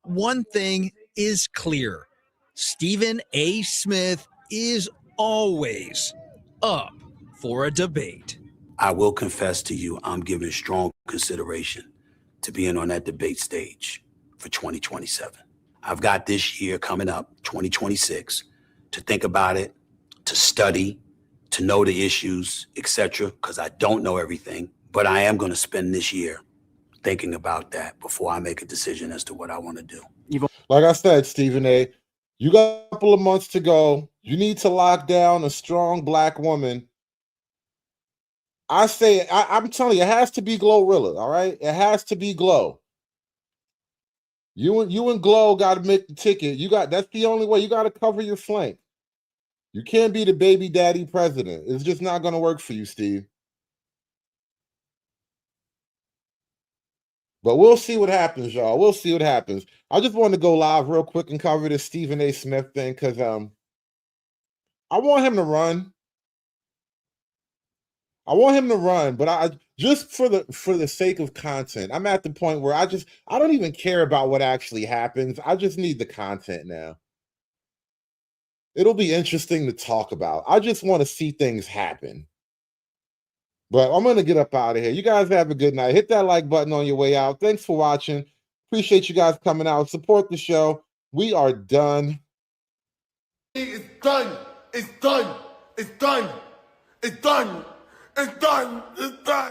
one thing is clear. Stephen A. Smith is always up for a debate. I will confess to you, I'm giving strong consideration to being on that debate stage for 2027. I've got this year coming up, 2026, to think about it, to study, to know the issues, etc., because I don't know everything, but I am going to spend this year thinking about that before I make a decision as to what I want to do. Like I said, Stephen A., you got a couple of months to go. You need to lock down a strong black woman. I say, I'm telling you, it has to be Glorilla, all right? It has to be Glow. You and Glow got to make the ticket. That's the only way. You got to cover your flank. You can't be the baby daddy president. It's just not going to work for you, Steve. But we'll see what happens, y'all. We'll see what happens. I just wanted to go live real quick and cover this Stephen A. Smith thing because I want him to run. I want him to run, but I just for the sake of content, I'm at the point where I don't even care about what actually happens. I just need the content now. It'll be interesting to talk about. I just want to see things happen. But I'm going to get up out of here. You guys have a good night. Hit that like button on your way out. Thanks for watching. Appreciate you guys coming out. Support the show. We are done. It's done. It's done. It's done. It's done. It's done. It's done.